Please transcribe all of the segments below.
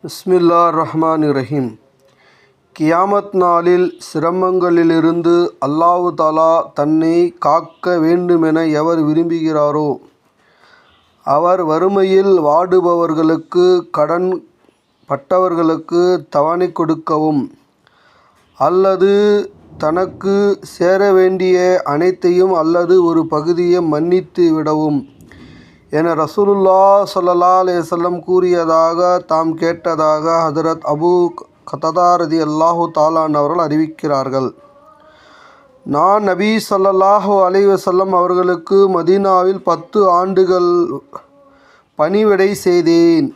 பிஸ்மில்லாஹிர்ரஹ்மானிர்ரஹீம். கியாமத் நாளில் சிரமங்களிலிருந்து அல்லாஹு தஆலா தன்னை காக்க வேண்டுமென எவர் விரும்புகிறாரோ அவர் வறுமையில் வாடுபவர்களுக்கு, கடன் பட்டவர்களுக்கு தவணை கொடுக்கவும் அல்லது தனக்கு சேரவேண்டிய அனைத்தையும் அல்லது ஒரு பகுதியை மன்னித்து விடவும் என ரசூலுல்லாஹ் ஸல்லல்லாஹு அலைஹி வஸல்லம் கூறியதாக தாம் கேட்டதாக ஹஜ்ரத் அபூ கதாதா ரலியல்லாஹு தஆலா அவர்கள் அறிவிக்கிறார்கள். நான் நபி ஸல்லல்லாஹு அலைஹி வஸல்லம் அவர்களுக்கு மதீனாவில் 10 ஆண்டுகள் பணிவிடை செய்தேன்.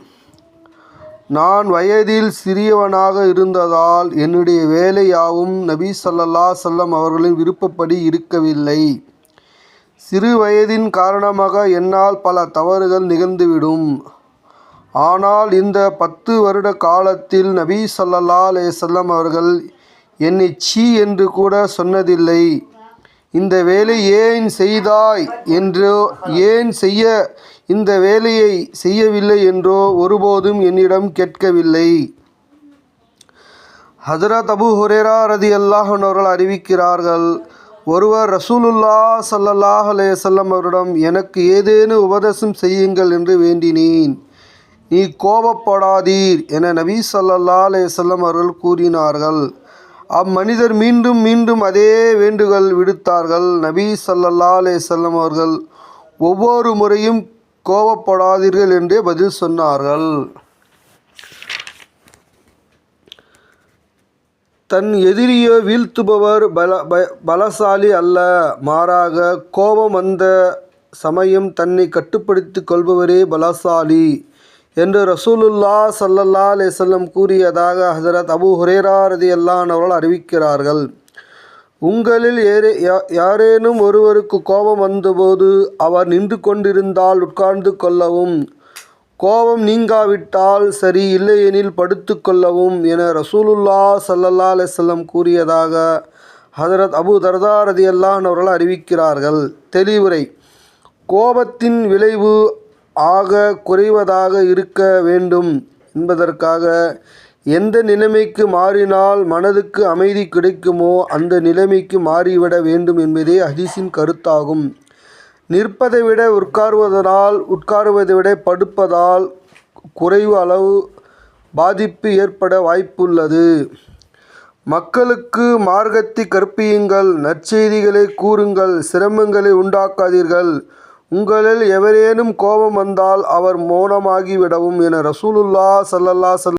நான் வயதில் சிறியவனாக இருந்ததால் என்னுடைய வேலை யாவும் நபி ஸல்லல்லாஹு அலைஹி வஸல்லம் அவர்களின் விருப்பப்படி இருக்கவில்லை. சிறு வயதின் காரணமாக என்னால் பல தவறுகள் நிகழ்ந்துவிடும். ஆனால் இந்த 10 வருட காலத்தில் நபி ஸல்லல்லாஹு அலைஹி வஸல்லம் அவர்கள் என்னை சீ என்று கூட சொன்னதில்லை. இந்த வேலை ஏன் செய்தாய் என்றோ, ஏன் இந்த வேலையை செய்யவில்லை என்றோ ஒருபோதும் என்னிடம் கேட்கவில்லை. ஹஜ்ரத் அபூ ஹுரைரா ரலியல்லாஹு அன்ஹு அவர்கள் அறிவிக்கிறார்கள், ஒருவர் ரசூலுல்லாஹ் ஸல்லல்லாஹு அலைஹி வஸல்லம் அவரிடம் எனக்கு ஏதேனும் உபதேசம் செய்யுங்கள் என்று வேண்டினேன். நீ கோபப்படாதீர் என நபி ஸல்லல்லாஹு அலைஹி வஸல்லம் அவர்கள் கூறினார்கள். அம்மனிதர் மீண்டும் மீண்டும் அதே வேண்டுகோள் விடுத்தார்கள். நபி ஸல்லல்லாஹு அலைஹி வஸல்லம் அவர்கள் ஒவ்வொரு முறையும் கோபப்படாதீர்கள் என்றே பதில் சொன்னார்கள். தன் எதிரியை வீழ்த்துபவர் பலசாலி அல்ல, மாறாக கோபம் வந்த சமயம் தன்னை கட்டுப்படுத்திக் கொள்பவரே பலசாலி என்று ரசூலுல்லாஹ் ஸல்லல்லாஹு அலைஹி வஸல்லம் கூறியதாக ஹஜ்ரத் அபூ ஹுரைரா ரலியல்லாஹு அன்ஹு அவர்கள் அறிவிக்கிறார்கள். உங்களில் யாரேனும் ஒருவருக்கு கோபம் வந்தபோது அவர் நின்று கொண்டிருந்தால் உட்கார்ந்து கொள்ளவும், கோபம் நீங்காவிட்டால் சரி, இல்லையெனில் படுத்து கொள்ளவும் என ரசூலுல்லாஹ் ஸல்லல்லாஹு அலைஹி வஸல்லம் கூறியதாக ஹஜ்ரத் அபூ தர்தா ரலியல்லாஹு அன்ஹு அவர்கள் அறிவிக்கிறார்கள். தெளிவுரை: கோபத்தின் விளைவு ஆக குறைவதாக இருக்க வேண்டும் என்பதற்காக எந்த நிலைமைக்கு மாறினால் மனதுக்கு அமைதி கிடைக்குமோ அந்த நிலைமைக்கு மாறிவிட வேண்டும் என்பதே ஹதீஸின் கருத்தாகும். நிற்பதை விட உட்காருவதை விட படுப்பதால் குறைவு அளவு பாதிப்பு ஏற்பட வாய்ப்புள்ளது. மக்களுக்கு மார்க்கத்தை கற்பியுங்கள், நற்செய்திகளை கூறுங்கள், சிரமங்களை உண்டாக்காதீர்கள். உங்களில் எவரேனும் கோபம் வந்தால் அவர் மௌனமாகி விடவும் என ரசூலுல்லாஹ் ஸல்லல்லாஹு